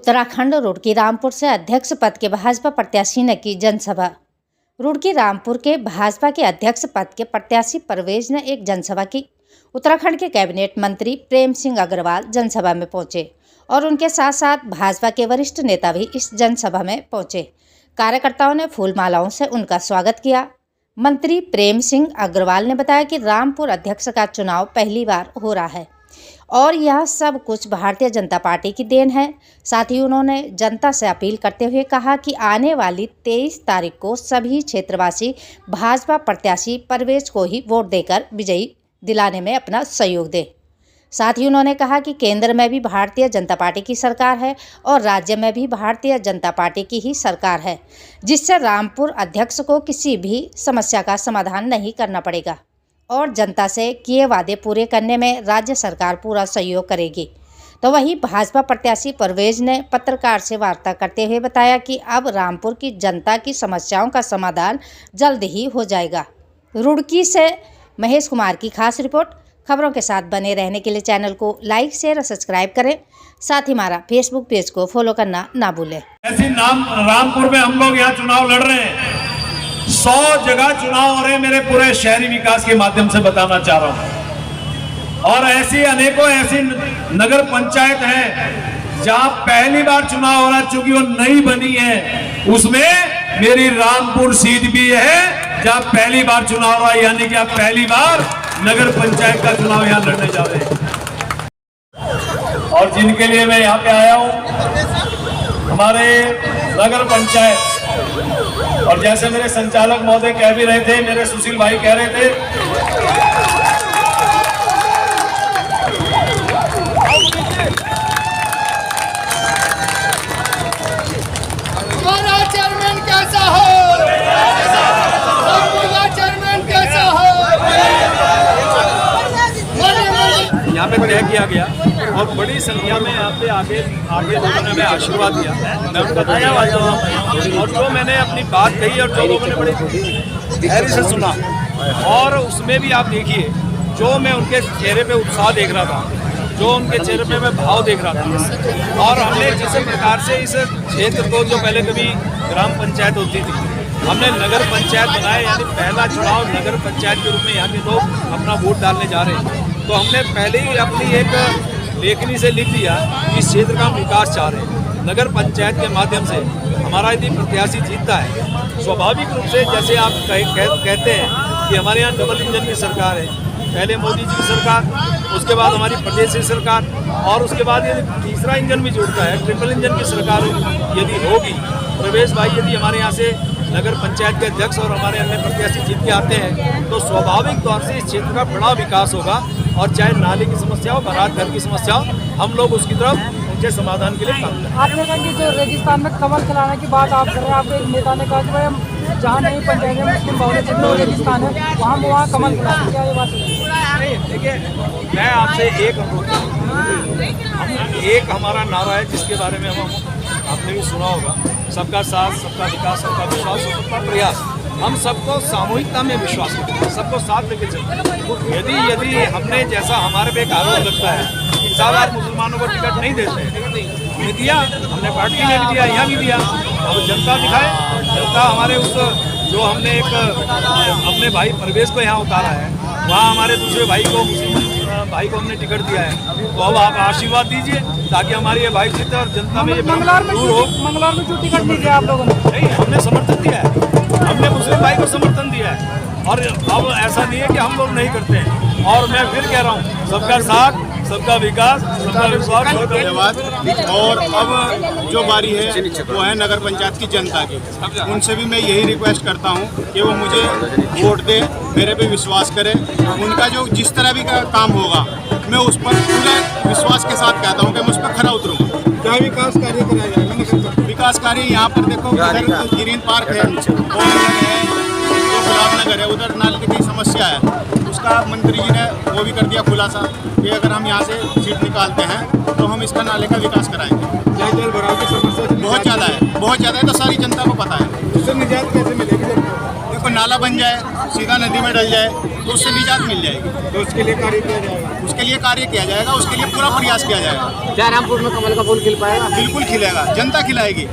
उत्तराखंड रुड़की रामपुर से अध्यक्ष पद के भाजपा प्रत्याशी ने की जनसभा। रुड़की रामपुर के भाजपा के अध्यक्ष पद के प्रत्याशी परवेज ने एक जनसभा की। उत्तराखंड के कैबिनेट मंत्री प्रेम सिंह अग्रवाल जनसभा में पहुंचे और उनके साथ साथ भाजपा के वरिष्ठ नेता भी इस जनसभा में पहुंचे। कार्यकर्ताओं ने फूल मालाओं से उनका स्वागत किया। मंत्री प्रेम सिंह अग्रवाल ने बताया कि रामपुर अध्यक्ष का चुनाव पहली बार हो रहा है और यह सब कुछ भारतीय जनता पार्टी की देन है। साथ ही उन्होंने जनता से अपील करते हुए कहा कि आने वाली 23 तारीख को सभी क्षेत्रवासी भाजपा प्रत्याशी परवेज को ही वोट देकर विजयी दिलाने में अपना सहयोग दें। साथ ही उन्होंने कहा कि केंद्र में भी भारतीय जनता पार्टी की सरकार है और राज्य में भी भारतीय जनता पार्टी की ही सरकार है, जिससे रामपुर अध्यक्ष को किसी भी समस्या का समाधान नहीं करना पड़ेगा और जनता से किए वादे पूरे करने में राज्य सरकार पूरा सहयोग करेगी। तो वहीं भाजपा प्रत्याशी परवेज ने पत्रकार से वार्ता करते हुए बताया कि अब रामपुर की जनता की समस्याओं का समाधान जल्द ही हो जाएगा। रुड़की से महेश कुमार की खास रिपोर्ट। खबरों के साथ बने रहने के लिए चैनल को लाइक शेयर और सब्सक्राइब करें। साथ ही हमारा फेसबुक पेज को फॉलो करना ना भूलें। ऐसी रामपुर में हम लोग यहाँ चुनाव लड़ रहे हैं। 100 जगह चुनाव हो रहे हैं, मेरे पूरे शहरी विकास के माध्यम से बताना चाह रहा हूँ। और ऐसी अनेकों ऐसी नगर पंचायत है जहाँ पहली बार चुनाव हो रहा है, चूंकि वो नई बनी है। उसमें मेरी रामपुर सीट भी है जहाँ पहली बार चुनाव हो रहा है, यानी कि आप पहली बार नगर पंचायत का चुनाव यहाँ लड़ने जा रहे हैं। और जिनके लिए मैं यहाँ पे आया हूँ, हमारे नगर पंचायत, और जैसे मेरे संचालक महोदय कह भी रहे थे, मेरे सुशील भाई कह रहे थे, चेयरमैन कैसा हो, चेयरमैन कैसा हो। यहाँ पे तय किया गया और बड़ी संख्या में यहाँ पे आगे लोगों ने हमें आशीर्वाद दिया। मैं उनका धन्यवाद करता हूँ। और जो मैंने अपनी बात कही और जो लोगों ने बड़ी धैर्य से सुना, और उसमें भी आप देखिए जो मैं उनके चेहरे पे उत्साह देख रहा था, जो उनके चेहरे पे मैं भाव देख रहा था। और हमने जिस प्रकार से इस क्षेत्र को, जो पहले कभी ग्राम पंचायत होती थी, हमने नगर पंचायत बनाया, यानी पहला चुनाव नगर पंचायत के रूप में यहाँ के लोग अपना वोट डालने जा रहे हैं। तो हमने पहले ही अपनी एक लेखनी से लिख दिया कि इस क्षेत्र का हम विकास चाह रहे हैं। नगर पंचायत के माध्यम से हमारा यदि प्रत्याशी जीतता है, स्वाभाविक रूप से जैसे आप कहते हैं कि हमारे यहाँ डबल इंजन की सरकार है, पहले मोदी जी की सरकार, उसके बाद हमारी प्रदेश की सरकार, और उसके बाद यदि तीसरा इंजन भी जुड़ता है, ट्रिपल इंजन की सरकार यदि होगी, प्रवेश भाई यदि हमारे यहाँ से नगर पंचायत के अध्यक्ष और हमारे अन्य प्रत्याशी जीत के आते हैं, तो स्वाभाविक तौर से इस क्षेत्र का बड़ा विकास होगा। और चाहे नाले की समस्या हो, बारात घर की समस्या हो, हम लोग उसकी तरफ उनके समाधान के लिए काम करें। आपने कहा कि जो रेगिस्तान में कमल खिलाने की बात आप कर रहे हैं, आपके एक नेता ने कहा कि भाई हम जहाँ नहीं पंचायत में मुस्लिम बहुल क्षेत्र में रेगिस्तान है, वहाँ कमल खिलाने, क्या ये बात है? देखिए, मैं आपसे एक अनुरोध करूँ, एक हमारा नारा है जिसके बारे में हम आपने भी सुना होगा, सबका साथ, सबका विकास, सबका विश्वास, सबका प्रयास। हम सबको सामूहिकता में विश्वास करते हैं, सबको साथ लेके चलते हैं। यदि हमने, जैसा हमारे पे एक आरोप लगता है कि ज़्यादा मुसलमानों को टिकट नहीं देते, नहीं दिया, हमने पार्टी ने भी दिया, यहाँ भी दिया। अब जनता दिखाए, जनता हमारे उस, जो हमने एक अपने भाई परवेज को यहाँ उतारा है, वहाँ हमारे दूसरे भाई को, मुस्लिम भाई को हमने टिकट दिया है। तो अब आप आशीर्वाद दीजिए ताकि हमारी ये भाई जीते और जनता में ये दूर हो। मंगलवार में जो टिकट नहीं दिया आप लोगों ने? नहीं, हमने समर्थन दिया है, हमने मुस्लिम भाई को समर्थन दिया है। और अब ऐसा नहीं है कि हम लोग नहीं करते हैं। और मैं फिर कह रहा हूँ, सबका साथ, सबका विकास, सबका विश्वास। धन्यवाद। और अब जो बारी है वो है नगर पंचायत की जनता की। उनसे भी मैं यही रिक्वेस्ट करता हूँ कि वो मुझे वोट दे, मेरे पे विश्वास करे। उनका जो जिस तरह भी काम होगा, मैं उस पर पूरे विश्वास के साथ कहता हूँ कि मैं उस पर खरा उतरूँगा। क्या विकास कार्य कराया जाएगा? विकास कार्य यहाँ पर देखो, उधर ग्रीन पार्क है, जो गुलाब नगर है, उधर नाले की समस्या है, उसका मंत्री जी ने वो भी कर दिया खुलासा कि अगर हम यहाँ से सीट निकालते हैं तो हम इसका नाले का विकास कराएंगे। जल भराव की समस्या बहुत ज़्यादा है, बहुत ज़्यादा है, तो सारी जनता को पता है। उससे निजात कैसे मिलेगी? देखो, नाला बन जाए, सीधा नदी में डल जाए, तो उससे निजात मिल जाएगी। तो उसके लिए कार्य किया जाएगा। उसके लिए कार्य किया जाएगा, उसके लिए पूरा प्रयास किया जाएगा। क्या रामपुर में कमल का फूल खिल पाएगा? बिल्कुल खिलेगा, जनता खिलाएगी।